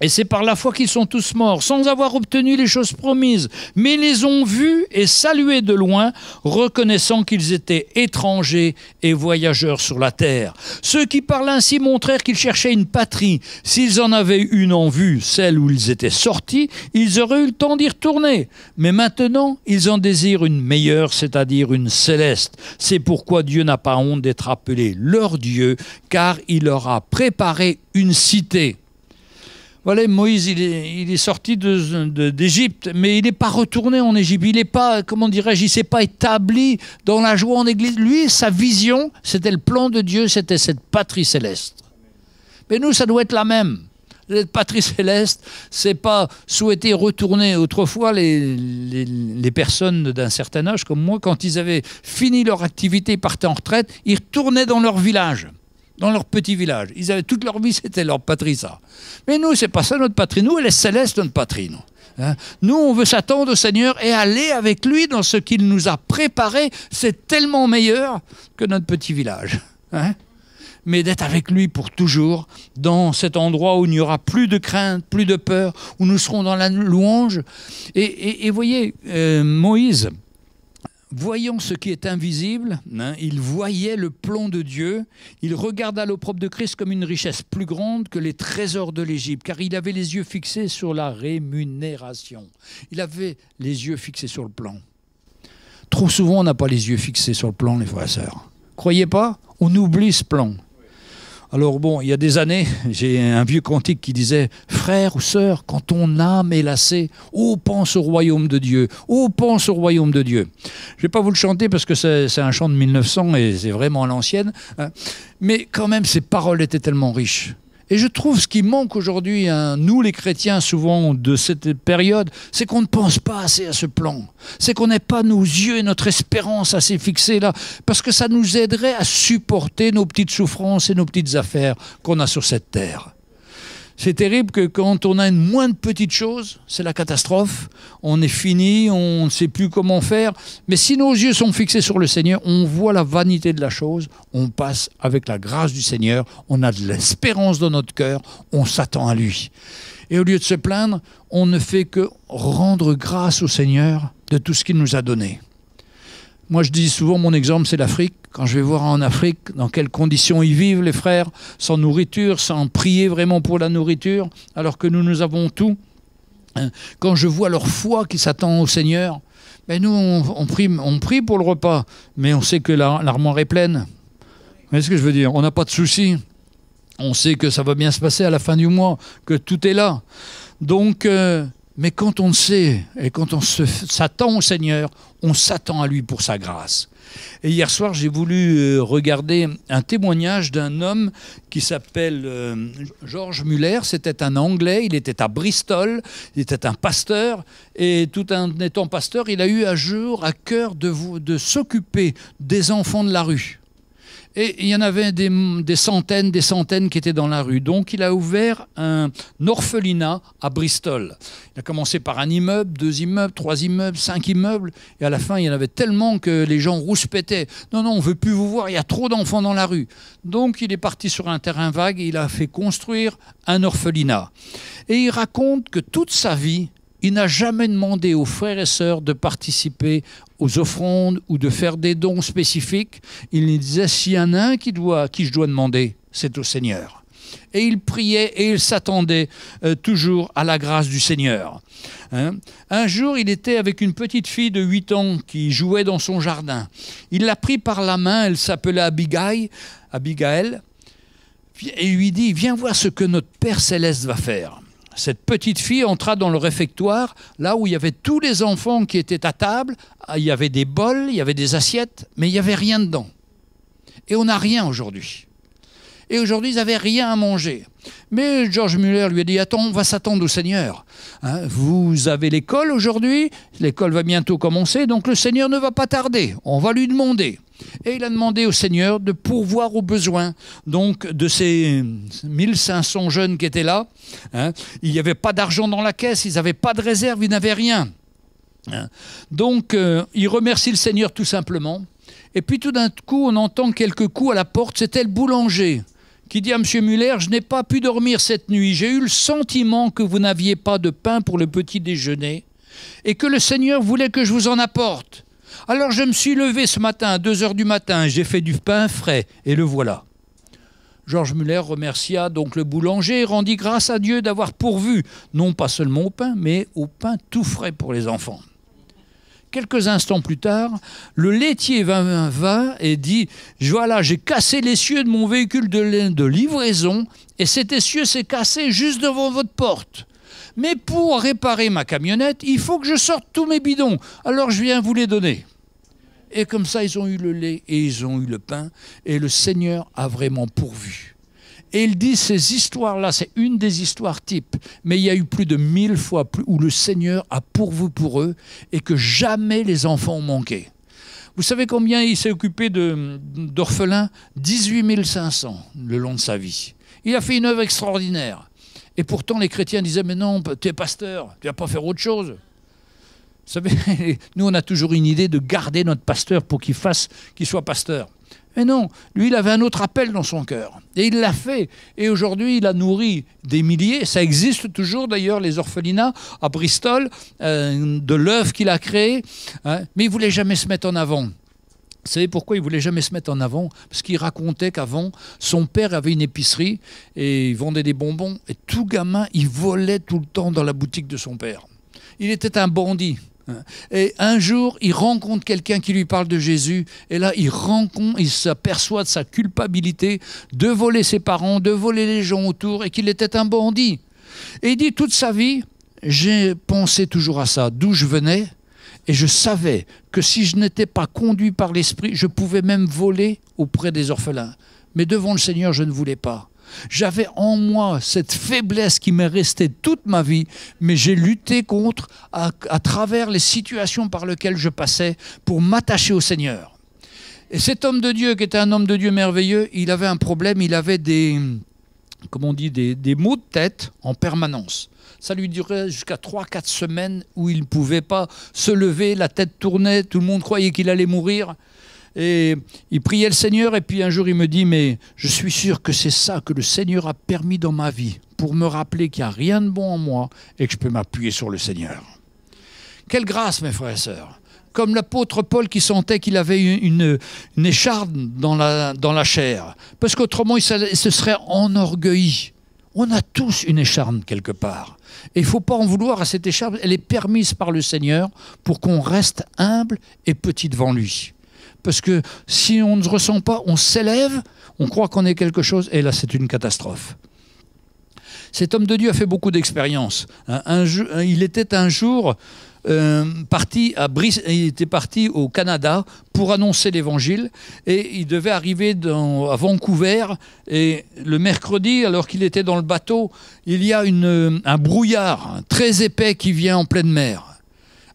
Et c'est par la foi qu'ils sont tous morts, sans avoir obtenu les choses promises. Mais ils les ont vus et salués de loin, reconnaissant qu'ils étaient étrangers et voyageurs sur la terre. Ceux qui parlent ainsi montrèrent qu'ils cherchaient une patrie. S'ils en avaient une en vue, celle où ils étaient sortis, ils auraient eu le temps d'y retourner. Mais maintenant, ils en désirent une meilleure, c'est-à-dire une céleste. C'est pourquoi Dieu n'a pas honte d'être appelé leur Dieu, car il leur a préparé une cité. Voilà, Moïse, il est sorti d'Égypte, mais il n'est pas retourné en Égypte. Il n'est pas, comment dirais-je, il ne s'est pas établi dans la joie en Église. Lui, sa vision, c'était le plan de Dieu, c'était cette patrie céleste. Mais nous, ça doit être la même. Cette patrie céleste, c'est pas souhaiter retourner. Autrefois, les personnes d'un certain âge, comme moi, quand ils avaient fini leur activité, ils partaient en retraite, ils retournaient dans leur village. Dans leur petit village. Ils avaient toute leur vie, c'était leur patrie, ça. Mais nous, c'est pas ça notre patrie. Nous, elle est céleste, notre patrie. Nous, hein? Nous, on veut s'attendre au Seigneur et aller avec lui dans ce qu'il nous a préparé. C'est tellement meilleur que notre petit village. Hein? mais d'être avec lui pour toujours, dans cet endroit où il n'y aura plus de crainte, plus de peur, où nous serons dans la louange. Et voyez, Moïse, voyant ce qui est invisible, il voyait le plan de Dieu, il regarda l'opprobre de Christ comme une richesse plus grande que les trésors de l'Égypte, car il avait les yeux fixés sur la rémunération. Il avait les yeux fixés sur le plan. Trop souvent, on n'a pas les yeux fixés sur le plan, les frères et sœurs. Croyez pas, on oublie ce plan. Alors bon, il y a des années, j'ai un vieux cantique qui disait « Frère ou sœur, quand ton âme est lassée, oh, pense au royaume de Dieu, oh, pense au royaume de Dieu ». Je ne vais pas vous le chanter parce que c'est un chant de 1900 et c'est vraiment à l'ancienne, hein. Mais quand même, ces paroles étaient tellement riches. Et je trouve ce qui manque aujourd'hui, nous les chrétiens souvent de cette période, c'est qu'on ne pense pas assez à ce plan. C'est qu'on n'ait pas nos yeux et notre espérance assez fixés là, parce que ça nous aiderait à supporter nos petites souffrances et nos petites affaires qu'on a sur cette terre. C'est terrible que quand on a une moindre petite chose, c'est la catastrophe. On est fini, on ne sait plus comment faire. Mais si nos yeux sont fixés sur le Seigneur, on voit la vanité de la chose, on passe avec la grâce du Seigneur, on a de l'espérance dans notre cœur, on s'attend à lui. Et au lieu de se plaindre, on ne fait que rendre grâce au Seigneur de tout ce qu'il nous a donné. Moi, je dis souvent, mon exemple, c'est l'Afrique. Quand je vais voir en Afrique, dans quelles conditions ils vivent, les frères, sans nourriture, sans prier vraiment pour la nourriture, alors que nous avons tout. Quand je vois leur foi qui s'attend au Seigneur, ben nous, on prie pour le repas, mais on sait que l'armoire est pleine. Vous voyez ce que je veux dire? On n'a pas de soucis. On sait que ça va bien se passer à la fin du mois, que tout est là. Donc... mais quand on le sait et quand on s'attend au Seigneur, on s'attend à lui pour sa grâce. Et hier soir, j'ai voulu regarder un témoignage d'un homme qui s'appelle George Muller. C'était un Anglais, il était à Bristol, il était un pasteur. Et tout en étant pasteur, il a eu un jour à cœur de s'occuper des enfants de la rue. Et il y en avait des centaines qui étaient dans la rue. Donc il a ouvert un orphelinat à Bristol. Il a commencé par un immeuble, 2 immeubles, 3 immeubles, 5 immeubles. Et à la fin, il y en avait tellement que les gens rouspétaient. Non, on ne veut plus vous voir, il y a trop d'enfants dans la rue. Donc il est parti sur un terrain vague et il a fait construire un orphelinat. Et il raconte que toute sa vie, il n'a jamais demandé aux frères et sœurs de participer aux offrandes ou de faire des dons spécifiques. Il disait, s'il y en a un qui je dois demander, c'est au Seigneur. Et il priait et il s'attendait toujours à la grâce du Seigneur. Un jour, il était avec une petite fille de 8 ans qui jouait dans son jardin. Il l'a pris par la main, elle s'appelait Abigail, et lui dit, viens voir ce que notre Père Céleste va faire. Cette petite fille entra dans le réfectoire, là où il y avait tous les enfants qui étaient à table. Il y avait des bols, il y avait des assiettes, mais il n'y avait rien dedans. Et on n'a rien aujourd'hui. Et aujourd'hui, ils n'avaient rien à manger. Mais George Muller lui a dit, attends, on va s'attendre au Seigneur. Vous avez l'école aujourd'hui, l'école va bientôt commencer, donc le Seigneur ne va pas tarder, on va lui demander. Et il a demandé au Seigneur de pourvoir aux besoins. Donc, de ces 1500 jeunes qui étaient là, il n'y avait pas d'argent dans la caisse, ils n'avaient pas de réserve, ils n'avaient rien. Donc, il remercie le Seigneur tout simplement. Et puis, tout d'un coup, on entend quelques coups à la porte. C'était le boulanger qui dit à M. Muller, je n'ai pas pu dormir cette nuit. J'ai eu le sentiment que vous n'aviez pas de pain pour le petit déjeuner et que le Seigneur voulait que je vous en apporte. Alors je me suis levé ce matin à 2 h du matin, j'ai fait du pain frais, et le voilà. George Muller remercia donc le boulanger et rendit grâce à Dieu d'avoir pourvu, non pas seulement au pain, mais au pain tout frais pour les enfants. Quelques instants plus tard, le laitier vint et dit « Voilà, j'ai cassé l'essieu de mon véhicule de livraison, et cet essieu s'est cassé juste devant votre porte. Mais pour réparer ma camionnette, il faut que je sorte tous mes bidons, alors je viens vous les donner. » Et comme ça, ils ont eu le lait et ils ont eu le pain. Et le Seigneur a vraiment pourvu. Et il dit, ces histoires-là, c'est une des histoires types. Mais il y a eu plus de 1000 fois plus où le Seigneur a pourvu pour eux et que jamais les enfants ont manqué. Vous savez combien il s'est occupé d'orphelins? 18 500 le long de sa vie. Il a fait une œuvre extraordinaire. Et pourtant, les chrétiens disaient, mais non, tu es pasteur, tu ne vas pas faire autre chose. Vous savez, nous, on a toujours une idée de garder notre pasteur pour qu'il soit pasteur. Mais non, lui, il avait un autre appel dans son cœur. Et il l'a fait. Et aujourd'hui, il a nourri des milliers. Ça existe toujours, d'ailleurs, les orphelinats à Bristol, de l'œuvre qu'il a créée. Hein. Mais il ne voulait jamais se mettre en avant. Vous savez pourquoi il ne voulait jamais se mettre en avant? Parce qu'il racontait qu'avant, son père avait une épicerie et il vendait des bonbons. Et tout gamin, il volait tout le temps dans la boutique de son père. Il était un bandit. Et un jour, il rencontre quelqu'un qui lui parle de Jésus. Et là, il s'aperçoit de sa culpabilité de voler ses parents, de voler les gens autour et qu'il était un bandit. Et il dit, toute sa vie, j'ai pensé toujours à ça, d'où je venais. Et je savais que si je n'étais pas conduit par l'Esprit, je pouvais même voler auprès des orphelins. Mais devant le Seigneur, je ne voulais pas. J'avais en moi cette faiblesse qui m'est restée toute ma vie, mais j'ai lutté contre à travers les situations par lesquelles je passais pour m'attacher au Seigneur. Et cet homme de Dieu, qui était un homme de Dieu merveilleux, il avait un problème, il avait des maux de tête en permanence. Ça lui durait jusqu'à 3-4 semaines où il ne pouvait pas se lever, la tête tournait, tout le monde croyait qu'il allait mourir. Et il priait le Seigneur et puis un jour il me dit, mais je suis sûr que c'est ça que le Seigneur a permis dans ma vie pour me rappeler qu'il n'y a rien de bon en moi et que je peux m'appuyer sur le Seigneur. Quelle grâce, mes frères et sœurs! Comme l'apôtre Paul qui sentait qu'il avait une écharde dans la chair, parce qu'autrement il se serait enorgueilli. On a tous une écharde quelque part. Et il ne faut pas en vouloir à cette écharde, elle est permise par le Seigneur pour qu'on reste humble et petit devant lui. Parce que si on ne se ressent pas, on s'élève, on croit qu'on est quelque chose, et là c'est une catastrophe. Cet homme de Dieu a fait beaucoup d'expériences. Il était un jour il était parti au Canada pour annoncer l'évangile et il devait arriver à Vancouver. Et le mercredi, alors qu'il était dans le bateau, il y a un brouillard très épais qui vient en pleine mer.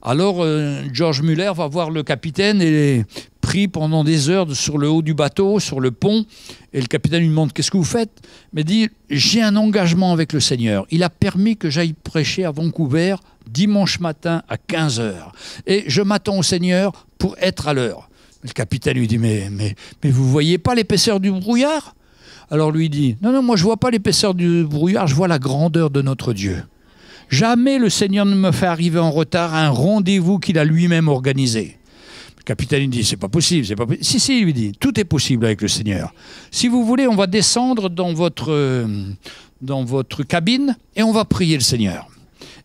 Alors George Muller va voir le capitaine et pris pendant des heures sur le haut du bateau, sur le pont. Et le capitaine lui demande « Qu'est-ce que vous faites ?» Mais il dit « J'ai un engagement avec le Seigneur. Il a permis que j'aille prêcher à Vancouver dimanche matin à 15h. Et je m'attends au Seigneur pour être à l'heure. » Le capitaine lui dit « Mais vous voyez pas l'épaisseur du brouillard ?» Alors lui dit « Non, moi je vois pas l'épaisseur du brouillard, je vois la grandeur de notre Dieu. Jamais le Seigneur ne me fait arriver en retard à un rendez-vous qu'il a lui-même organisé. » Le capitaine lui dit, c'est pas possible, c'est pas possible. Si, il lui dit, tout est possible avec le Seigneur. Si vous voulez, on va descendre dans votre cabine et on va prier le Seigneur.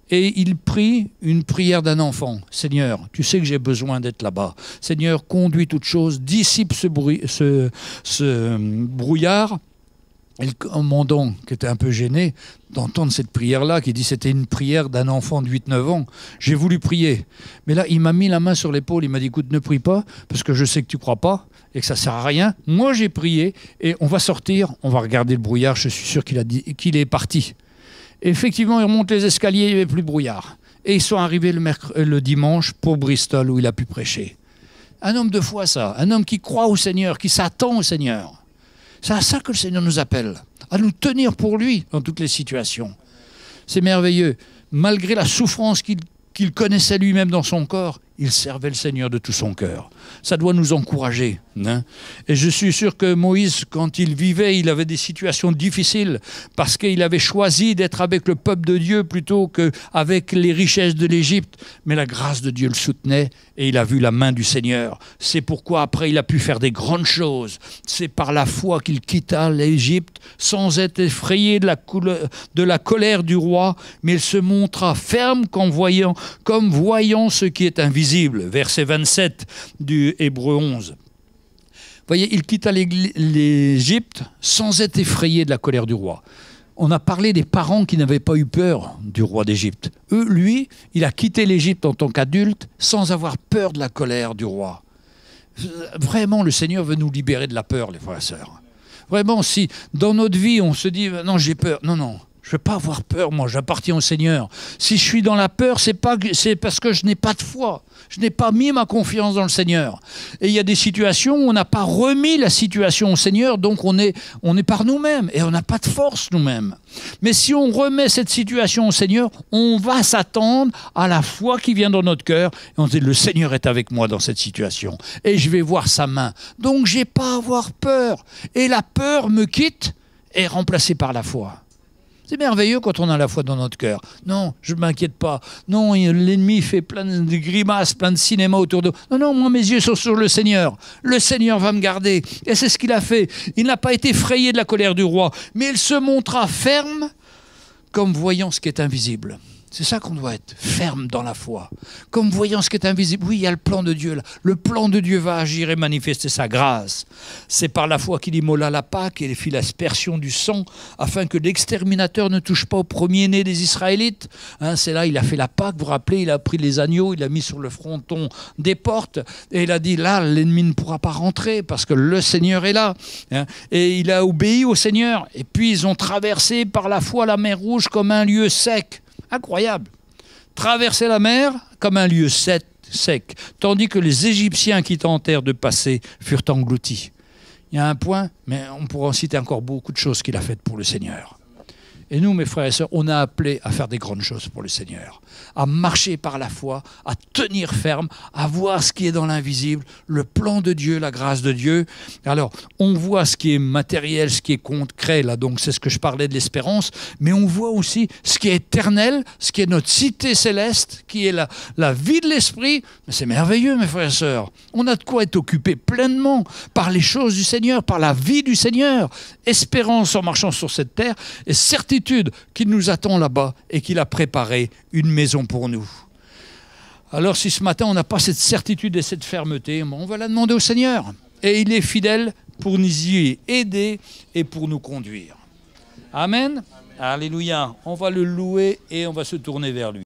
Et il prie une prière d'un enfant. Seigneur, tu sais que j'ai besoin d'être là-bas. Seigneur, conduis toutes choses, dissipe ce brouillard. Et le commandant, qui était un peu gêné d'entendre cette prière-là, qui dit c'était une prière d'un enfant de 8-9 ans, j'ai voulu prier. Mais là, il m'a mis la main sur l'épaule, il m'a dit, écoute, ne prie pas, parce que je sais que tu ne crois pas et que ça ne sert à rien. Moi, j'ai prié et on va sortir, on va regarder le brouillard, je suis sûr qu'il est parti. Et effectivement, il remonte les escaliers, il n'y avait plus de brouillard. Et ils sont arrivés le dimanche pour Bristol, où il a pu prêcher. Un homme de foi, ça, un homme qui croit au Seigneur, qui s'attend au Seigneur. C'est à ça que le Seigneur nous appelle, à nous tenir pour lui dans toutes les situations. C'est merveilleux. Malgré la souffrance qu'il connaissait lui-même dans son corps, il servait le Seigneur de tout son cœur. Ça doit nous encourager. Hein? Et je suis sûr que Moïse, quand il vivait, il avait des situations difficiles parce qu'il avait choisi d'être avec le peuple de Dieu plutôt qu'avec les richesses de l'Égypte. Mais la grâce de Dieu le soutenait et il a vu la main du Seigneur. C'est pourquoi après il a pu faire des grandes choses. C'est par la foi qu'il quitta l'Égypte sans être effrayé de la colère du roi, mais il se montra ferme comme voyant ce qui est invisible. Verset 27 du Hébreux 11. Vous voyez, il quitta l'Égypte sans être effrayé de la colère du roi. On a parlé des parents qui n'avaient pas eu peur du roi d'Égypte. Lui, il a quitté l'Égypte en tant qu'adulte sans avoir peur de la colère du roi. Vraiment, le Seigneur veut nous libérer de la peur, les frères et sœurs. Vraiment, si dans notre vie, on se dit « non, j'ai peur », non, Je ne vais pas avoir peur, moi, j'appartiens au Seigneur. Si je suis dans la peur, c'est parce que je n'ai pas de foi. Je n'ai pas mis ma confiance dans le Seigneur. Et il y a des situations où on n'a pas remis la situation au Seigneur, donc on est par nous-mêmes et on n'a pas de force nous-mêmes. Mais si on remet cette situation au Seigneur, on va s'attendre à la foi qui vient dans notre cœur. Et on dit, le Seigneur est avec moi dans cette situation. Et je vais voir sa main. Donc je n'ai pas à avoir peur. Et la peur me quitte et est remplacée par la foi. C'est merveilleux quand on a la foi dans notre cœur. Non, je ne m'inquiète pas. Non, l'ennemi fait plein de grimaces, plein de cinéma autour de... Non, moi, mes yeux sont sur le Seigneur. Le Seigneur va me garder. Et c'est ce qu'il a fait. Il n'a pas été effrayé de la colère du roi, mais il se montra ferme comme voyant ce qui est invisible. C'est ça qu'on doit être, ferme dans la foi. Comme voyant ce qui est invisible. Oui, il y a le plan de Dieu là. Le plan de Dieu va agir et manifester sa grâce. C'est par la foi qu'il immola la Pâque et fit l'aspersion du sang afin que l'exterminateur ne touche pas au premier-né des Israélites. Hein, c'est là, il a fait la Pâque, vous vous rappelez, il a pris les agneaux, il a mis sur le fronton des portes et il a dit là, l'ennemi ne pourra pas rentrer parce que le Seigneur est là. Hein, et il a obéi au Seigneur. Et puis ils ont traversé par la foi la mer Rouge comme un lieu sec. Incroyable. Traverser la mer comme un lieu sec, tandis que les Égyptiens qui tentèrent de passer furent engloutis. Il y a un point, mais on pourra en citer encore beaucoup de choses qu'il a faites pour le Seigneur. Et nous, mes frères et sœurs, on a appelé à faire des grandes choses pour le Seigneur, à marcher par la foi, à tenir ferme, à voir ce qui est dans l'invisible, le plan de Dieu, la grâce de Dieu. Alors, on voit ce qui est matériel, ce qui est concret, là, donc c'est ce que je parlais de l'espérance, mais on voit aussi ce qui est éternel, ce qui est notre cité céleste, qui est la vie de l'esprit. Mais c'est merveilleux, mes frères et sœurs. On a de quoi être occupé pleinement par les choses du Seigneur, par la vie du Seigneur. Espérance en marchant sur cette terre et certitude qu'il nous attend là-bas et qu'il a préparé une maison pour nous. Alors si ce matin on n'a pas cette certitude et cette fermeté, on va la demander au Seigneur. Et il est fidèle pour nous y aider et pour nous conduire. Amen. Alléluia. On va le louer et on va se tourner vers lui.